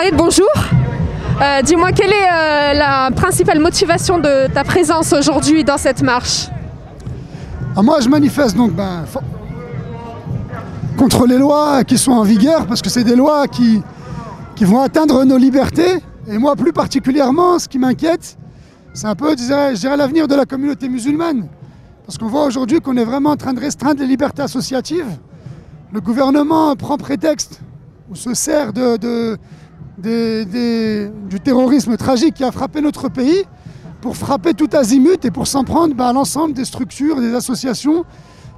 Saïd, bonjour. Dis-moi, quelle est la principale motivation de ta présence aujourd'hui dans cette marche? Moi, je manifeste donc contre les lois qui sont en vigueur, parce que c'est des lois qui vont atteindre nos libertés. Et moi, plus particulièrement, ce qui m'inquiète, c'est un peu, je dirais, l'avenir de la communauté musulmane. Parce qu'on voit aujourd'hui qu'on est vraiment en train de restreindre les libertés associatives. Le gouvernement prend prétexte ou se sert du terrorisme tragique qui a frappé notre pays pour frapper tout azimut et pour s'en prendre à l'ensemble des structures, des associations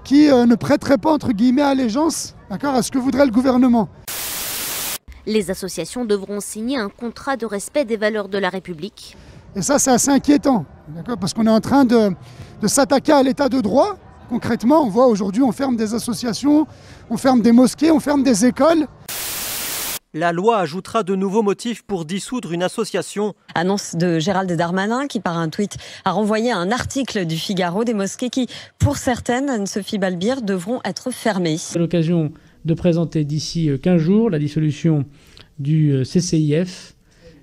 qui ne prêteraient pas, entre guillemets, allégeance à ce que voudrait le gouvernement. Les associations devront signer un contrat de respect des valeurs de la République. Et ça, c'est assez inquiétant, parce qu'on est en train de s'attaquer à l'état de droit. Concrètement, on voit aujourd'hui, on ferme des associations, on ferme des mosquées, on ferme des écoles. La loi ajoutera de nouveaux motifs pour dissoudre une association. Annonce de Gérald Darmanin qui, par un tweet, a renvoyé un article du Figaro. Des mosquées qui, pour certaines, Anne-Sophie Balbir, devront être fermées. C'est l'occasion de présenter d'ici 15 jours la dissolution du CCIF.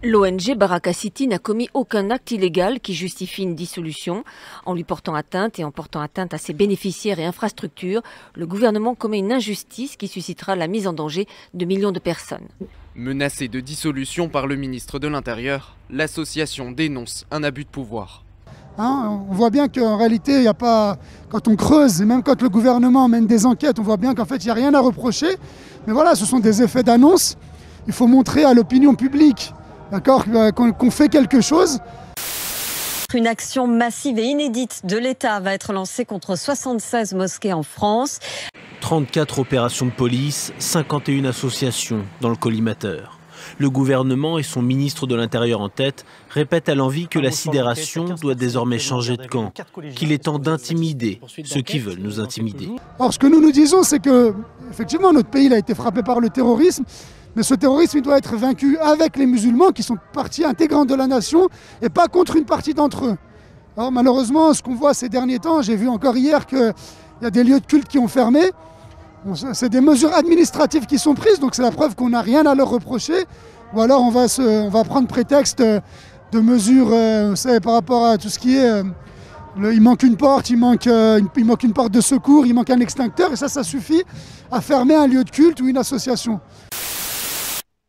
L'ONG Baraka City n'a commis aucun acte illégal qui justifie une dissolution. En lui portant atteinte et en portant atteinte à ses bénéficiaires et infrastructures, le gouvernement commet une injustice qui suscitera la mise en danger de millions de personnes. Menacée de dissolution par le ministre de l'Intérieur, l'association dénonce un abus de pouvoir. On voit bien qu'en réalité, il n'y a pas, quand on creuse, et même quand le gouvernement mène des enquêtes, on voit bien qu'en fait, il n'y a rien à reprocher. Mais voilà, ce sont des effets d'annonce. Il faut montrer à l'opinion publique qu'on fait quelque chose. Une action massive et inédite de l'État va être lancée contre 76 mosquées en France. 34 opérations de police, 51 associations dans le collimateur. Le gouvernement et son ministre de l'Intérieur en tête répètent à l'envi que la sidération doit désormais changer de camp, qu'il est temps d'intimider ceux qui veulent nous intimider. Alors ce que nous disons, c'est que effectivement notre pays a été frappé par le terrorisme, mais ce terrorisme il doit être vaincu avec les musulmans qui sont partie intégrante de la nation et pas contre une partie d'entre eux. Alors malheureusement, ce qu'on voit ces derniers temps, j'ai vu encore hier qu'il y a des lieux de culte qui ont fermé. C'est des mesures administratives qui sont prises, donc c'est la preuve qu'on n'a rien à leur reprocher. Ou alors on va prendre prétexte de mesures vous savez, par rapport à tout ce qui est... il manque une porte, il manque une porte de secours, il manque un extincteur, et ça suffit à fermer un lieu de culte ou une association.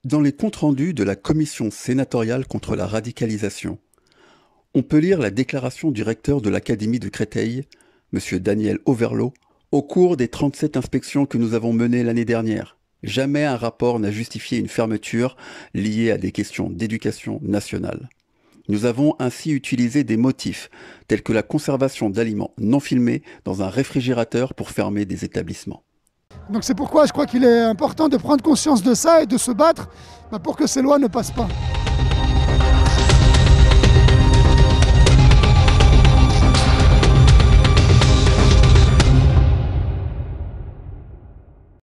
Dans les comptes rendus de la commission sénatoriale contre la radicalisation, on peut lire la déclaration du recteur de l'Académie de Créteil, M. Daniel Overlo, au cours des 37 inspections que nous avons menées l'année dernière. Jamais un rapport n'a justifié une fermeture liée à des questions d'éducation nationale. Nous avons ainsi utilisé des motifs tels que la conservation d'aliments non filmés dans un réfrigérateur pour fermer des établissements. Donc c'est pourquoi je crois qu'il est important de prendre conscience de ça et de se battre pour que ces lois ne passent pas.